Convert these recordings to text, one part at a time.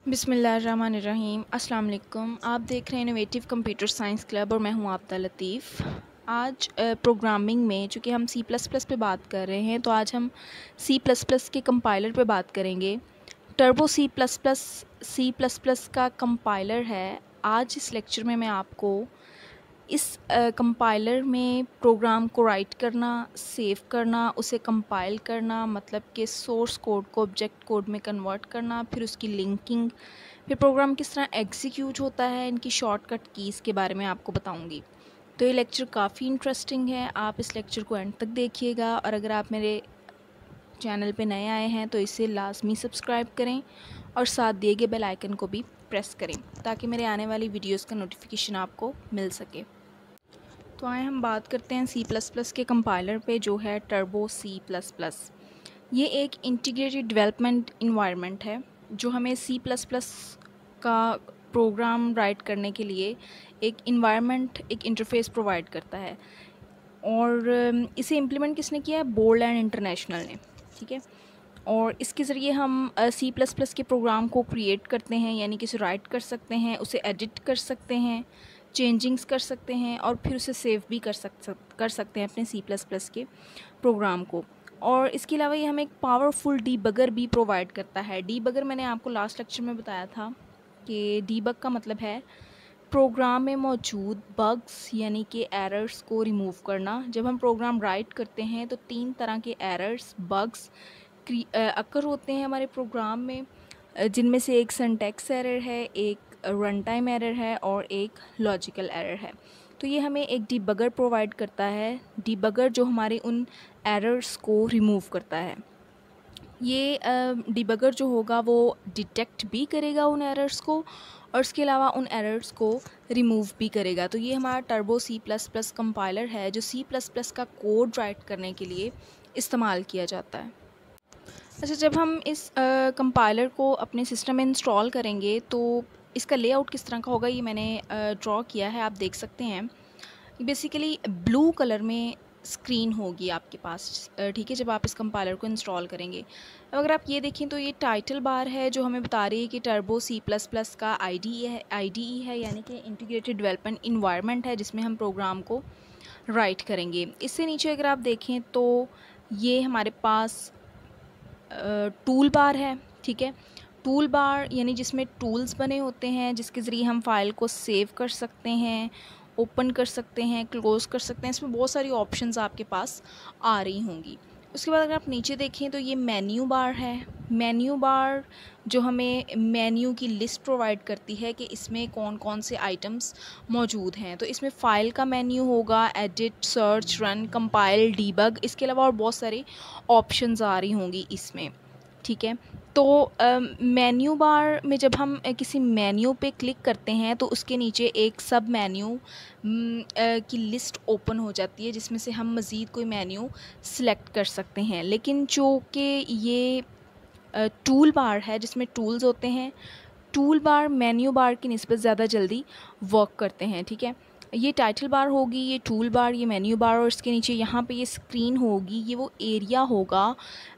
बिस्मिल्लाहिर्रहमानिर्रहीम। अस्सलाम वालेकुम। आप देख रहे हैं इनोवेटिव कंप्यूटर साइंस क्लब और मैं हूं आबिदा लतीफ़। आज प्रोग्रामिंग में चूँकि हम सी प्लस प्लस पे बात कर रहे हैं तो आज हम सी प्लस प्लस के कंपाइलर पे बात करेंगे। टर्बो सी प्लस प्लस का कंपाइलर है। आज इस लेक्चर में मैं आपको इस कंपाइलर में प्रोग्राम को राइट करना, सेव करना, उसे कंपाइल करना, मतलब कि सोर्स कोड को ऑब्जेक्ट कोड में कन्वर्ट करना, फिर उसकी लिंकिंग, फिर प्रोग्राम किस तरह एग्जीक्यूट होता है, इनकी शॉर्टकट कीज़ के बारे में आपको बताऊंगी। तो ये लेक्चर काफ़ी इंटरेस्टिंग है, आप इस लेक्चर को एंड तक देखिएगा। और अगर आप मेरे चैनल पे नए आए हैं तो इसे लाजमी सब्सक्राइब करें और साथ दिए गए बेल आइकन को भी प्रेस करें ताकि मेरे आने वाली वीडियोस का नोटिफिकेशन आपको मिल सके। तो आए हम बात करते हैं सी प्लस प्लस के कंपाइलर पे, जो है टर्बो सी प्लस प्लस। ये एक इंटीग्रेटेड डेवलपमेंट इन्वायरमेंट है जो हमें सी प्लस प्लस का प्रोग्राम राइट करने के लिए एक इन्वायरमेंट, एक इंटरफेस प्रोवाइड करता है। और इसे इम्प्लीमेंट किसने किया है? बोल्ड एंड इंटरनेशनल ने, ठीक है। और इसके ज़रिए हम सी प्लस प्लस के प्रोग्राम को क्रिएट करते हैं, यानी कि उसे राइट कर सकते हैं, उसे एडिट कर सकते हैं, चेंजिंग्स कर सकते हैं और फिर उसे सेव भी कर सकते हैं अपने सी प्लस प्लस के प्रोग्राम को। और इसके अलावा ये हमें एक पावरफुल डीबगर भी प्रोवाइड करता है। डीबगर मैंने आपको लास्ट लेक्चर में बताया था कि डीबग का मतलब है प्रोग्राम में मौजूद बग्स यानी कि एरर्स को रिमूव करना। जब हम प्रोग्राम राइट करते हैं तो 3 तरह के एरर्स, बग्स अकर होते हैं हमारे प्रोग्राम में, जिनमें से एक सिंटैक्स एरर है, एक रन टाइम एरर है और एक लॉजिकल एरर है। तो ये हमें एक डीबगर प्रोवाइड करता है, डीबगर जो हमारे उन एरर्स को रिमूव करता है। ये डीबगर जो होगा वो डिटेक्ट भी करेगा उन एरर्स को और इसके अलावा उन एरर्स को रिमूव भी करेगा। तो ये हमारा Turbo C plus plus compiler है जो सी प्लस प्लस का कोड राइट करने के लिए इस्तेमाल किया जाता है। अच्छा, जब हम इस कंपाइलर को अपने सिस्टम में इंस्टॉल करेंगे तो इसका लेआउट किस तरह का होगा ये मैंने ड्रॉ किया है, आप देख सकते हैं। बेसिकली ब्लू कलर में स्क्रीन होगी आपके पास, ठीक है, जब आप इस कंपाइलर को इंस्टॉल करेंगे। अब अगर आप ये देखें तो ये टाइटल बार है जो हमें बता रही है कि टर्बो सी प्लस प्लस का आईडीई है, यानी कि इंटीग्रेटेड डेवलपमेंट इन्वायरमेंट है जिसमें हम प्रोग्राम को राइट करेंगे। इससे नीचे अगर आप देखें तो ये हमारे पास टूल बार है, ठीक है। टूल बार यानी जिसमें टूल्स बने होते हैं जिसके ज़रिए हम फाइल को सेव कर सकते हैं, ओपन कर सकते हैं, क्लोज़ कर सकते हैं। इसमें बहुत सारी ऑप्शंस आपके पास आ रही होंगी। उसके बाद अगर आप नीचे देखें तो ये मेन्यू बार है। मेन्यू बार जो हमें मेन्यू की लिस्ट प्रोवाइड करती है कि इसमें कौन कौन से आइटम्स मौजूद हैं। तो इसमें फ़ाइल का मेन्यू होगा, edit, search, run, compile, debug, इसके अलावा और बहुत सारी ऑप्शंस आ रही होंगी इसमें, ठीक है। तो मेन्यू बार में जब हम किसी मेन्यू पे क्लिक करते हैं तो उसके नीचे एक सब मेन्यू की लिस्ट ओपन हो जाती है जिसमें से हम मज़ीद कोई मेन्यू सिलेक्ट कर सकते हैं। लेकिन जो कि ये टूल बार है जिसमें टूल्स होते हैं, टूल बार मेन्यू बार की निस्बत ज़्यादा जल्दी वर्क करते हैं, ठीक है। ये टाइटल बार होगी, ये टूल बार, ये मेन्यू बार और इसके नीचे यहाँ पे ये स्क्रीन होगी, ये वो एरिया होगा।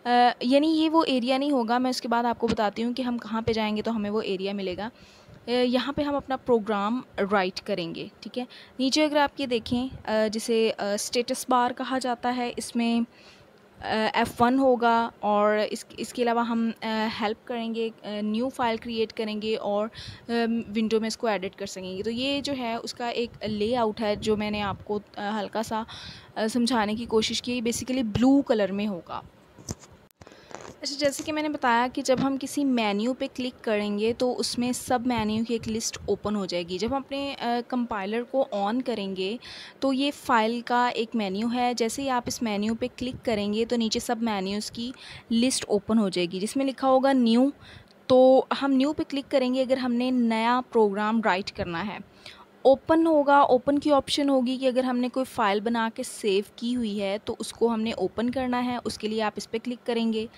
यानी ये वो एरिया नहीं होगा, मैं उसके बाद आपको बताती हूँ कि हम कहाँ पे जाएंगे तो हमें वो एरिया मिलेगा। यहाँ पे हम अपना प्रोग्राम राइट करेंगे, ठीक है। नीचे अगर आप ये देखें जिसे स्टेटस बार कहा जाता है, इसमें F1 होगा और इसके अलावा हम हेल्प करेंगे, न्यू फाइल क्रिएट करेंगे और विंडो में इसको एडिट कर सकेंगे। तो ये जो है उसका एक लेआउट है जो मैंने आपको हल्का सा समझाने की कोशिश की। बेसिकली ब्लू कलर में होगा। अच्छा, जैसे कि मैंने बताया कि जब हम किसी मेन्यू पे क्लिक करेंगे तो उसमें सब मेन्यू की एक लिस्ट ओपन हो जाएगी। जब हम अपने कंपाइलर को ऑन करेंगे तो ये फ़ाइल का एक मेन्यू है। जैसे ही आप इस मेन्यू पे क्लिक करेंगे तो नीचे सब मेन्यूज़ की लिस्ट ओपन हो जाएगी जिसमें लिखा होगा न्यू। तो हम न्यू पे क्लिक करेंगे अगर हमने नया प्रोग्राम राइट करना है। ओपन होगा, ओपन की ऑप्शन होगी कि अगर हमने कोई फ़ाइल बना के सेव की हुई है तो उसको हमने ओपन करना है, उसके लिए आप इस पर क्लिक करेंगे।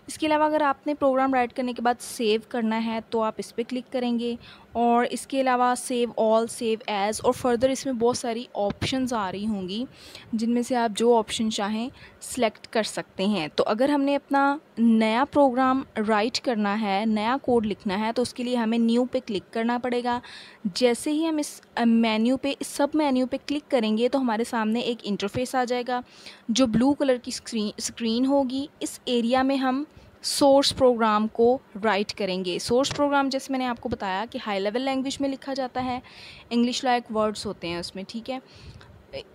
इसके अलावा अगर आपने प्रोग्राम राइट करने के बाद सेव करना है तो आप इस पर क्लिक करेंगे, और इसके अलावा सेव ऑल, सेव एज़, और फर्दर इसमें बहुत सारी ऑप्शंस आ रही होंगी जिनमें से आप जो ऑप्शन चाहें सिलेक्ट कर सकते हैं। तो अगर हमने अपना नया प्रोग्राम राइट करना है, नया कोड लिखना है, तो उसके लिए हमें न्यू पे क्लिक करना पड़ेगा। जैसे ही हम इस मेन्यू पे, इस सब मेन्यू पे क्लिक करेंगे तो हमारे सामने एक इंटरफेस आ जाएगा जो ब्लू कलर की स्क्रीन होगी। इस एरिया में हम सोर्स प्रोग्राम को राइट करेंगे। सोर्स प्रोग्राम जैसे मैंने आपको बताया कि हाई लेवल लैंग्वेज में लिखा जाता है, इंग्लिश लाइक वर्ड्स होते हैं उसमें, ठीक है।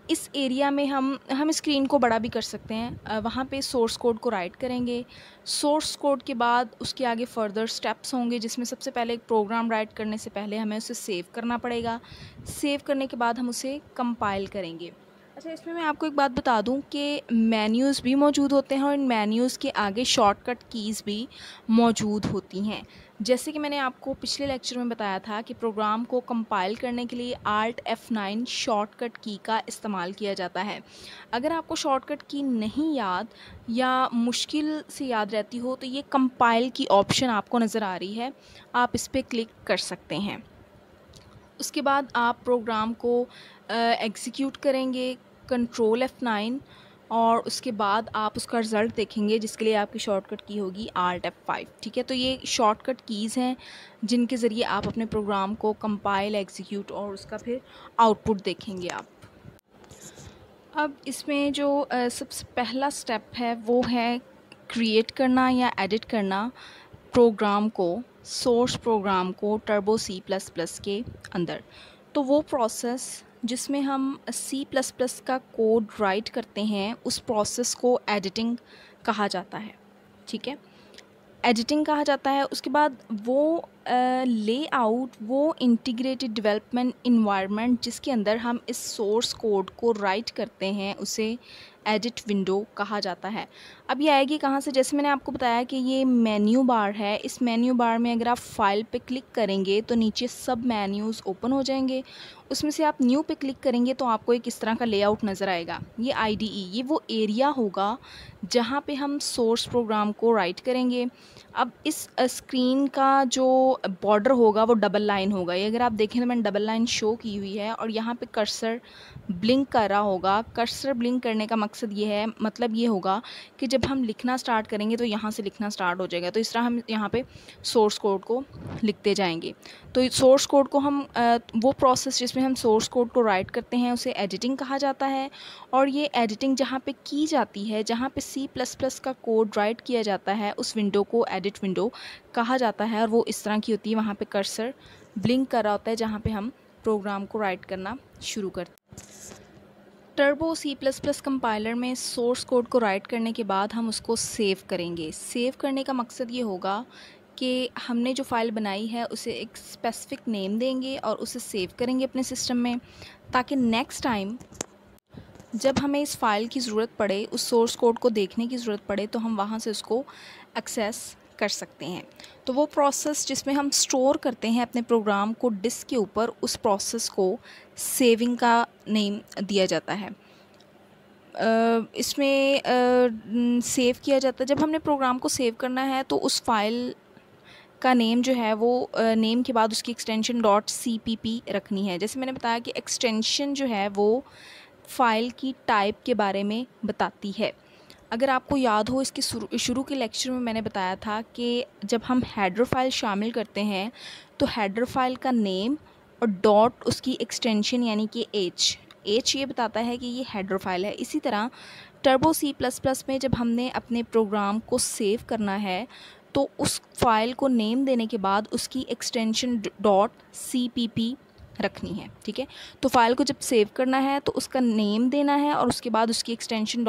इस एरिया में हम स्क्रीन को बड़ा भी कर सकते हैं। वहाँ पे सोर्स कोड को राइट करेंगे। सोर्स कोड के बाद उसके आगे फर्दर स्टेप्स होंगे, जिसमें सबसे पहले एक प्रोग्राम राइट करने से पहले हमें उसे सेव करना पड़ेगा। सेव करने के बाद हम उसे कंपाइल करेंगे। अच्छा, इसमें मैं आपको एक बात बता दूं कि मेन्यूज़ भी मौजूद होते हैं और इन मेन्यूज़ के आगे शॉर्टकट कीज़ भी मौजूद होती हैं। जैसे कि मैंने आपको पिछले लेक्चर में बताया था कि प्रोग्राम को कंपाइल करने के लिए Alt F9 शॉर्टकट की का इस्तेमाल किया जाता है। अगर आपको शॉर्टकट की नहीं याद या मुश्किल से याद रहती हो तो ये कंपाइल की ऑप्शन आपको नज़र आ रही है, आप इस पर क्लिक कर सकते हैं। उसके बाद आप प्रोग्राम को एग्ज़ीक्यूट करेंगे कंट्रोल F9, और उसके बाद आप उसका रिज़ल्ट देखेंगे जिसके लिए आपकी शॉर्टकट की होगी Alt F5, ठीक है। तो ये शॉर्टकट कीज़ हैं जिनके ज़रिए आप अपने प्रोग्राम को कंपाइल, एग्ज़ीक्यूट और उसका फिर आउटपुट देखेंगे आप। अब इसमें जो सबसे पहला स्टेप है वो है क्रिएट करना या एडिट करना प्रोग्राम को, सोर्स प्रोग्राम को टर्बो C++ के अंदर। तो वो प्रोसेस जिसमें हम C++ का कोड राइट करते हैं उस प्रोसेस को एडिटिंग कहा जाता है, ठीक है। एडिटिंग कहा जाता है। उसके बाद वो लेआउट, वो इंटीग्रेटेड डेवलपमेंट इन्वायरमेंट जिसके अंदर हम इस सोर्स कोड को राइट करते हैं उसे एडिट विंडो कहा जाता है। अब ये आएगी कहाँ से? जैसे मैंने आपको बताया कि ये मेन्यू बार है। इस मेन्यू बार में अगर आप फाइल पे क्लिक करेंगे तो नीचे सब मेन्यूज़ ओपन हो जाएंगे। उसमें से आप न्यू पे क्लिक करेंगे तो आपको एक इस तरह का लेआउट नज़र आएगा। ये IDE, ये वो एरिया होगा जहाँ पे हम सोर्स प्रोग्राम को राइट करेंगे। अब इस स्क्रीन का जो बॉर्डर होगा वो डबल लाइन होगा। ये अगर आप देखें तो मैंने डबल लाइन शो की हुई है और यहाँ पे कर्सर ब्लिंक कर रहा होगा। कर्सर ब्लिंक करने का मकसद ये है, मतलब ये होगा कि जब हम लिखना स्टार्ट करेंगे तो यहाँ से लिखना स्टार्ट हो जाएगा। तो इस तरह हम यहाँ पे सोर्स कोड को लिखते जाएंगे। तो सोर्स कोड को हम वो प्रोसेस जिसमें हम सोर्स कोड को राइट करते हैं उसे एडिटिंग कहा जाता है। और ये एडिटिंग जहाँ पे की जाती है, जहाँ पे C++ का कोड राइट किया जाता है, उस विंडो को एडिट विंडो कहा जाता है। और वो इस तरह की होती है, वहाँ पे कर्सर ब्लिंक कर रहा होता है जहाँ पे हम प्रोग्राम को राइट करना शुरू करते हैं। टर्बो C++ कंपाइलर में सोर्स कोड को राइट करने के बाद हम उसको सेव करेंगे। सेव करने का मकसद ये होगा कि हमने जो फ़ाइल बनाई है उसे एक स्पेसिफ़िक नेम देंगे और उसे सेव करेंगे अपने सिस्टम में, ताकि नेक्स्ट टाइम जब हमें इस फ़ाइल की ज़रूरत पड़े, उस सोर्स कोड को देखने की ज़रूरत पड़े, तो हम वहाँ से उसको एक्सेस कर सकते हैं। तो वो प्रोसेस जिसमें हम स्टोर करते हैं अपने प्रोग्राम को डिस्क के ऊपर, उस प्रोसेस को सेविंग का नेम दिया जाता है। इसमें सेव किया जाता है। जब हमने प्रोग्राम को सेव करना है तो उस फाइल का नेम जो है वो नेम के बाद उसकी एक्सटेंशन .cpp रखनी है। जैसे मैंने बताया कि एक्सटेंशन जो है वो फ़ाइल की टाइप के बारे में बताती है। अगर आपको याद हो, इसके शुरू के लेक्चर में मैंने बताया था कि जब हम हेडर फाइल शामिल करते हैं तो हेडर फाइल का नेम और डॉट उसकी एक्सटेंशन यानी कि एच ये बताता है कि ये हेडर फाइल है। इसी तरह टर्बो C++ में जब हमने अपने प्रोग्राम को सेव करना है तो उस फाइल को नेम देने के बाद उसकी एक्सटेंशन .cpp रखनी है, ठीक है। तो फाइल को जब सेव करना है तो उसका नेम देना है और उसके बाद उसकी एक्सटेंशन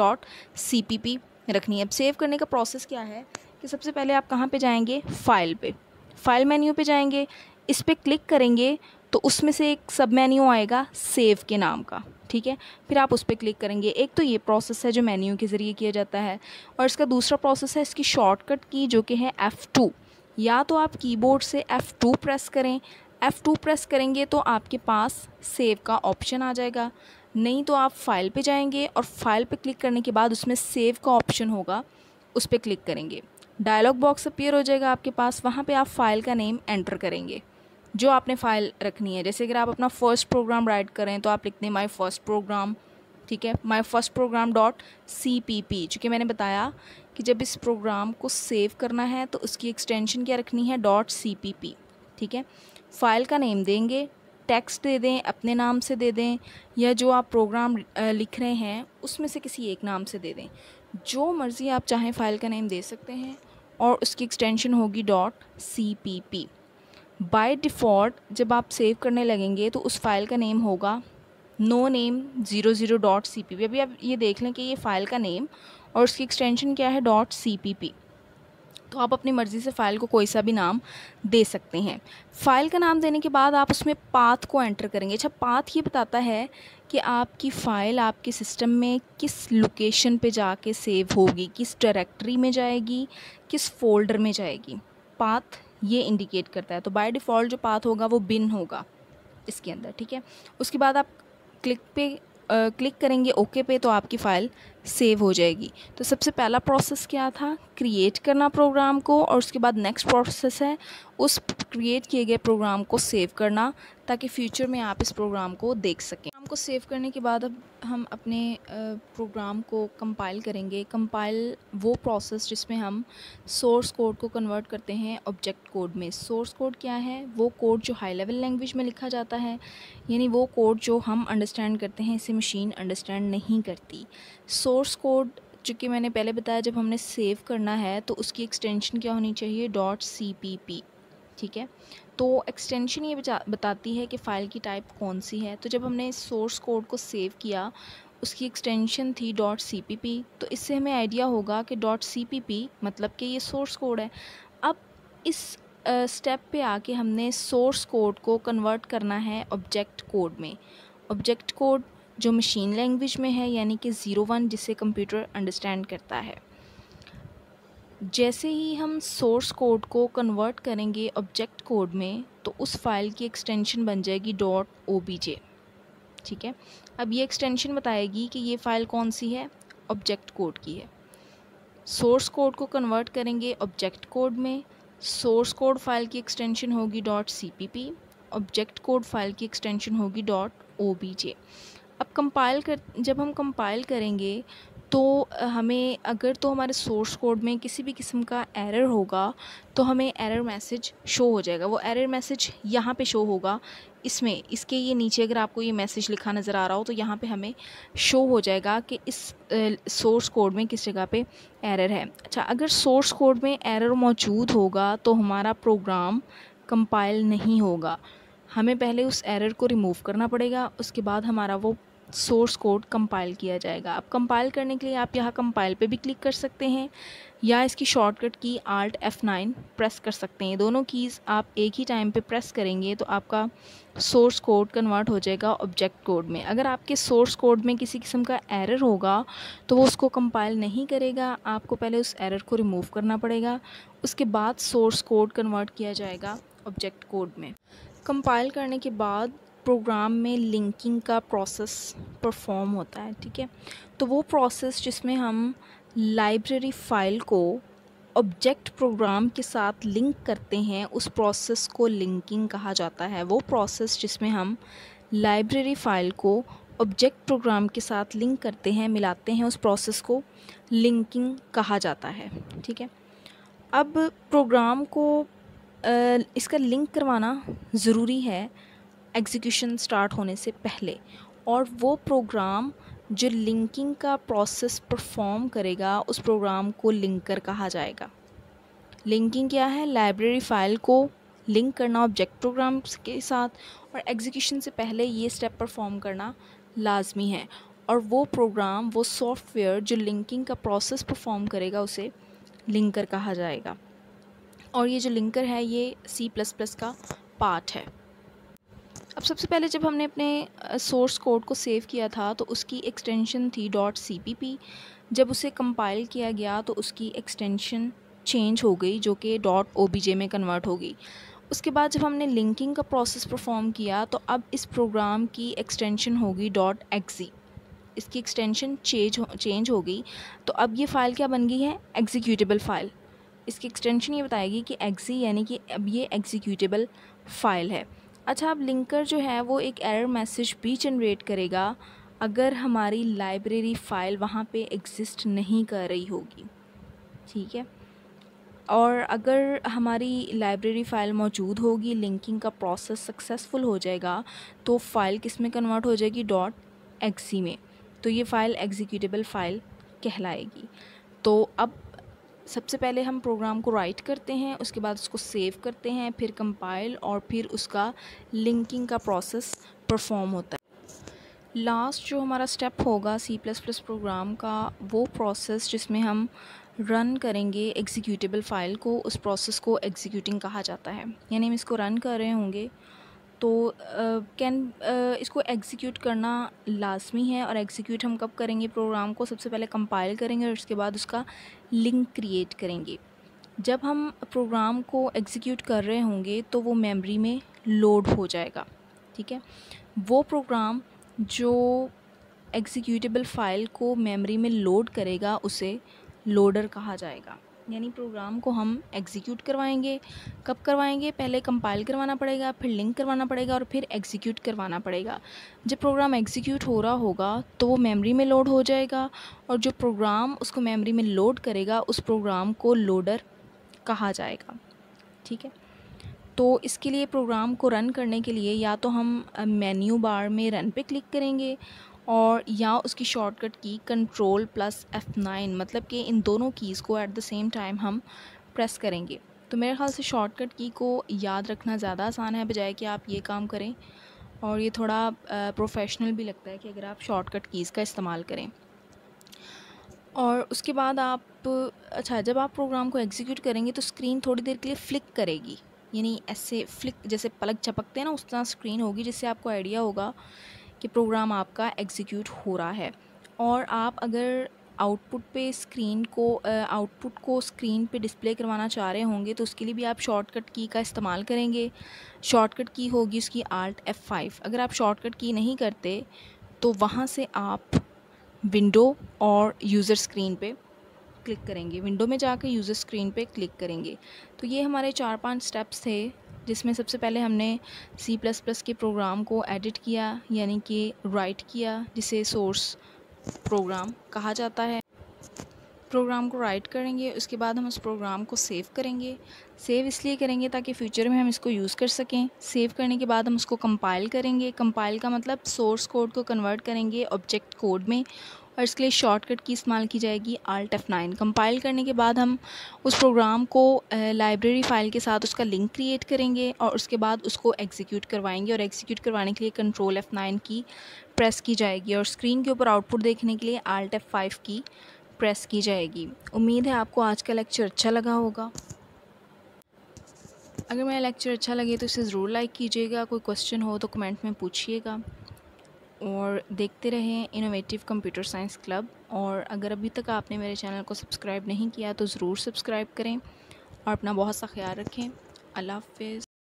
.cpp रखनी है। अब सेव करने का प्रोसेस क्या है कि सबसे पहले आप कहाँ पे जाएंगे? फाइल पे, फाइल मेन्यू पे जाएंगे, इस पर क्लिक करेंगे तो उसमें से एक सब मेन्यू आएगा सेव के नाम का, ठीक है। फिर आप उस पर क्लिक करेंगे। एक तो ये प्रोसेस है जो मेन्यू के ज़रिए किया जाता है, और इसका दूसरा प्रोसेस है इसकी शॉर्टकट की जो कि है F2। या तो आप कीबोर्ड से F2 प्रेस करें, F2 प्रेस करेंगे तो आपके पास सेव का ऑप्शन आ जाएगा। नहीं तो आप फाइल पे जाएंगे और फाइल पे क्लिक करने के बाद उसमें सेव का ऑप्शन होगा, उस पर क्लिक करेंगे। डायलॉग बॉक्स अपीयर हो जाएगा आपके पास, वहाँ पे आप फाइल का नेम एंटर करेंगे जो आपने फ़ाइल रखनी है। जैसे अगर आप अपना फर्स्ट प्रोग्राम राइट करें तो आप लिखते हैं माई फर्स्ट प्रोग्राम, ठीक है, my first program dot CPP। चूँकि मैंने बताया कि जब इस प्रोग्राम को सेव करना है तो उसकी एक्सटेंशन क्या रखनी है, .cpp, ठीक है। फाइल का नेम देंगे, टेक्स्ट दे दें, अपने नाम से दे दें, या जो आप प्रोग्राम लिख रहे हैं उसमें से किसी एक नाम से दे दें, जो मर्ज़ी आप चाहें फ़ाइल का नेम दे सकते हैं, और उसकी एक्सटेंशन होगी .cpp। बाय डिफ़ॉल्ट जब आप सेव करने लगेंगे तो उस फाइल का नेम होगा नो नेम 00.cpp। अभी आप ये देख लें कि ये फ़ाइल का नेम और उसकी एक्सटेंशन क्या है, .cpp। तो आप अपनी मर्ज़ी से फ़ाइल को कोई सा भी नाम दे सकते हैं। फ़ाइल का नाम देने के बाद आप उसमें पाथ को एंटर करेंगे। अच्छा, पाथ ये बताता है कि आपकी फ़ाइल आपके सिस्टम में किस लोकेशन पे जाके सेव होगी, किस डायरेक्टरी में जाएगी, किस फ़ोल्डर में जाएगी। पाथ ये इंडिकेट करता है। तो बाय डिफ़ॉल्ट जो पाथ होगा वो बिन होगा इसके अंदर, ठीक है। उसके बाद आप क्लिक करेंगे ओके पे, तो आपकी फ़ाइल सेव हो जाएगी। तो सबसे पहला प्रोसेस क्या था, क्रिएट करना प्रोग्राम को, और उसके बाद नेक्स्ट प्रोसेस है उस क्रिएट किए गए प्रोग्राम को सेव करना, ताकि फ्यूचर में आप इस प्रोग्राम को देख सकें। प्रोग्राम को सेव करने के बाद अब हम अपने प्रोग्राम को कंपाइल करेंगे। कंपाइल वो प्रोसेस जिसमें हम सोर्स कोड को कन्वर्ट करते हैं ऑब्जेक्ट कोड में। सोर्स कोड क्या है, वो कोड जो हाई लेवल लैंग्वेज में लिखा जाता है, यानी वो कोड जो हम अंडरस्टैंड करते हैं, इसे मशीन अंडरस्टैंड नहीं करती। सोर्स कोड चूँकि मैंने पहले बताया जब हमने सेव करना है तो उसकी एक्सटेंशन क्या होनी चाहिए, .cpp, ठीक है। तो एक्सटेंशन ये बताती है कि फ़ाइल की टाइप कौन सी है। तो जब हमने सोर्स कोड को सेव किया उसकी एक्सटेंशन थी .cpp, तो इससे हमें आइडिया होगा कि .cpp मतलब कि ये सोर्स कोड है। अब इस स्टेप पे आके हमने सोर्स कोड को कन्वर्ट करना है ऑब्जेक्ट कोड में। ऑब्जेक्ट कोड जो मशीन लैंग्वेज में है, यानी कि 01, जिसे कंप्यूटर अंडरस्टैंड करता है। जैसे ही हम सोर्स कोड को कन्वर्ट करेंगे ऑब्जेक्ट कोड में तो उस फाइल की एक्सटेंशन बन जाएगी .obj, ठीक है। अब ये एक्सटेंशन बताएगी कि ये फ़ाइल कौन सी है, ऑब्जेक्ट कोड की है। सोर्स कोड को कन्वर्ट करेंगे ऑब्जेक्ट कोड में, सोर्स कोड फाइल की एक्सटेंशन होगी .cpp, ऑब्जेक्ट कोड फाइल की एक्सटेंशन होगी .obj। अब जब हम कंपाइल करेंगे तो हमें अगर तो हमारे सोर्स कोड में किसी भी किस्म का एरर होगा तो हमें एरर मैसेज शो हो जाएगा। वो एरर मैसेज यहाँ पे शो होगा, इसके ये नीचे अगर आपको ये मैसेज लिखा नज़र आ रहा हो तो यहाँ पे हमें शो हो जाएगा कि इस सोर्स कोड में किस जगह पे एरर है। अच्छा, अगर सोर्स कोड में एरर मौजूद होगा तो हमारा प्रोग्राम कंपाइल नहीं होगा। हमें पहले उस एरर को रिमूव करना पड़ेगा, उसके बाद हमारा वो सोर्स कोड कंपाइल किया जाएगा। अब कंपाइल करने के लिए आप यहाँ कंपाइल पे भी क्लिक कर सकते हैं या इसकी शॉर्टकट की Alt F9 प्रेस कर सकते हैं। दोनों कीज़ आप एक ही टाइम पे प्रेस करेंगे तो आपका सोर्स कोड कन्वर्ट हो जाएगा ऑब्जेक्ट कोड में। अगर आपके सोर्स कोड में किसी किस्म का एरर होगा तो वो उसको कंपाइल नहीं करेगा, आपको पहले उस एरर को रिमूव करना पड़ेगा, उसके बाद सोर्स कोड कन्वर्ट किया जाएगा ऑब्जेक्ट कोड में। कंपाइल करने के बाद प्रोग्राम में लिंकिंग का प्रोसेस परफॉर्म होता है, ठीक है। तो वो प्रोसेस जिसमें हम लाइब्रेरी फ़ाइल को ऑब्जेक्ट प्रोग्राम के साथ लिंक करते हैं उस प्रोसेस को लिंकिंग कहा जाता है। वो प्रोसेस जिसमें हम लाइब्रेरी फ़ाइल को ऑब्जेक्ट प्रोग्राम के साथ लिंक करते हैं, मिलाते हैं, उस प्रोसेस को लिंकिंग कहा जाता है, ठीक है। अब प्रोग्राम को इसका लिंक करवाना ज़रूरी है एग्जीक्यूशन स्टार्ट होने से पहले, और वो प्रोग्राम जो लिंकिंग का प्रोसेस परफॉर्म करेगा उस प्रोग्राम को लिंकर कहा जाएगा। लिंकिंग क्या है, लाइब्रेरी फ़ाइल को लिंक करना ऑब्जेक्ट प्रोग्राम के साथ, और एग्जीक्यूशन से पहले ये स्टेप परफॉर्म करना लाजमी है। और वो प्रोग्राम, वो सॉफ्टवेयर जो लिंकिंग का प्रोसेस परफॉर्म करेगा उसे लिंकर कहा जाएगा। और ये जो लिंकर है ये C++ का पार्ट है। अब सबसे पहले जब हमने अपने सोर्स कोड को सेव किया था तो उसकी एक्सटेंशन थी .cpp। जब उसे कंपाइल किया गया तो उसकी एक्सटेंशन चेंज हो गई जो कि .obj में कन्वर्ट हो गई। उसके बाद जब हमने लिंकिंग का प्रोसेस परफॉर्म किया तो अब इस प्रोग्राम की एक्सटेंशन होगी .exe। इसकी एक्सटेंशन चेंज हो गई, तो अब ये फ़ाइल क्या बन गई है, एग्जीक्यूटेबल फ़ाइल। इसकी एक्सटेंशन ये बताएगी कि एक्जी यानी कि अब ये एग्जीक्यूटेबल फ़ाइल है। अच्छा, अब लिंकर जो है वो एक एरर मैसेज भी जनरेट करेगा अगर हमारी लाइब्रेरी फ़ाइल वहाँ पे एग्जिस्ट नहीं कर रही होगी, ठीक है। और अगर हमारी लाइब्रेरी फ़ाइल मौजूद होगी, लिंकिंग का प्रोसेस सक्सेसफुल हो जाएगा, तो फ़ाइल किस में कन्वर्ट हो जाएगी, डॉट एक्सी में। तो ये फ़ाइल एग्जीक्यूटेबल फ़ाइल कहलाएगी। तो अब सबसे पहले हम प्रोग्राम को राइट करते हैं, उसके बाद उसको सेव करते हैं, फिर कंपाइल और फिर उसका लिंकिंग का प्रोसेस परफॉर्म होता है। लास्ट जो हमारा स्टेप होगा सी प्लस प्लस प्रोग्राम का, वो प्रोसेस जिसमें हम रन करेंगे एग्जीक्यूटेबल फ़ाइल को, उस प्रोसेस को एग्जीक्यूटिंग कहा जाता है। यानी हम इसको रन कर रहे होंगे तो इसको एग्जीक्यूट करना लाजमी है। और एग्जीक्यूट हम कब करेंगे प्रोग्राम को, सबसे पहले कंपाइल करेंगे और उसके बाद उसका लिंक क्रिएट करेंगे। जब हम प्रोग्राम को एग्जीक्यूट कर रहे होंगे तो वो मेमोरी में लोड हो जाएगा, ठीक है। वो प्रोग्राम जो एग्जीक्यूटेबल फ़ाइल को मेमोरी में लोड करेगा उसे लोडर कहा जाएगा। यानी प्रोग्राम को हम एग्जीक्यूट करवाएंगे। कब करवाएंगे, पहले कंपाइल करवाना पड़ेगा, फिर लिंक करवाना पड़ेगा और फिर एग्जीक्यूट करवाना पड़ेगा। जब प्रोग्राम एग्जीक्यूट हो रहा होगा तो वो मेमोरी में लोड हो जाएगा और जो प्रोग्राम उसको मेमोरी में लोड करेगा उस प्रोग्राम को लोडर कहा जाएगा, ठीक है। तो इसके लिए प्रोग्राम को रन करने के लिए या तो हम मेन्यू बार में रन पे क्लिक करेंगे और या उसकी शॉर्टकट की कंट्रोल प्लस F9, मतलब कि इन दोनों कीज़ को एट द सेम टाइम हम प्रेस करेंगे। तो मेरे ख़्याल से शॉर्टकट की को याद रखना ज़्यादा आसान है बजाय कि आप ये काम करें, और ये थोड़ा प्रोफेशनल भी लगता है कि अगर आप शॉर्टकट कीज़ का इस्तेमाल करें। और उसके बाद जब आप प्रोग्राम को एग्जीक्यूट करेंगे तो स्क्रीन थोड़ी देर के लिए फ्लिक करेगी, यानी ऐसे फ्लिक जैसे पलक झपकते हैं ना, उस तरह स्क्रीन होगी, जिससे आपको आइडिया होगा कि प्रोग्राम आपका एग्जीक्यूट हो रहा है। और आप अगर आउटपुट को स्क्रीन पे डिस्प्ले करवाना चाह रहे होंगे तो उसके लिए भी आप शॉर्टकट की का इस्तेमाल करेंगे। शॉर्टकट की होगी उसकी Alt F5। अगर आप शॉर्टकट की नहीं करते तो वहाँ से आप विंडो और यूज़र स्क्रीन पे क्लिक करेंगे, विंडो में जाकर यूज़र स्क्रीन पे क्लिक करेंगे। तो ये हमारे 4-5 स्टेप्स थे, जिसमें सबसे पहले हमने C++ के प्रोग्राम को एडिट किया, यानी कि राइट किया, जिसे सोर्स प्रोग्राम कहा जाता है। प्रोग्राम को राइट करेंगे, उसके बाद हम उस प्रोग्राम को सेव करेंगे। सेव इसलिए करेंगे ताकि फ्यूचर में हम इसको यूज़ कर सकें। सेव करने के बाद हम उसको कंपाइल करेंगे। कंपाइल का मतलब सोर्स कोड को कन्वर्ट करेंगे ऑब्जेक्ट कोड में, और इसके लिए शॉर्टकट की इस्तेमाल की जाएगी Alt F9। कंपाइल करने के बाद हम उस प्रोग्राम को लाइब्रेरी फ़ाइल के साथ उसका लिंक क्रिएट करेंगे और उसके बाद उसको एग्जीक्यूट करवाएंगे। और एग्जीक्यूट करवाने के लिए कंट्रोल F9 की प्रेस की जाएगी और स्क्रीन के ऊपर आउटपुट देखने के लिए Alt F5 की प्रेस की जाएगी। उम्मीद है आपको आज का लेक्चर अच्छा लगा होगा। अगर मेरा लेक्चर अच्छा लगे तो इसे ज़रूर लाइक कीजिएगा। कोई क्वेश्चन हो तो कमेंट में पूछिएगा और देखते रहें इनोवेटिव कंप्यूटर साइंस क्लब। और अगर अभी तक आपने मेरे चैनल को सब्सक्राइब नहीं किया तो ज़रूर सब्सक्राइब करें और अपना बहुत सा ख्याल रखें। अल्लाह हाफ़िज़।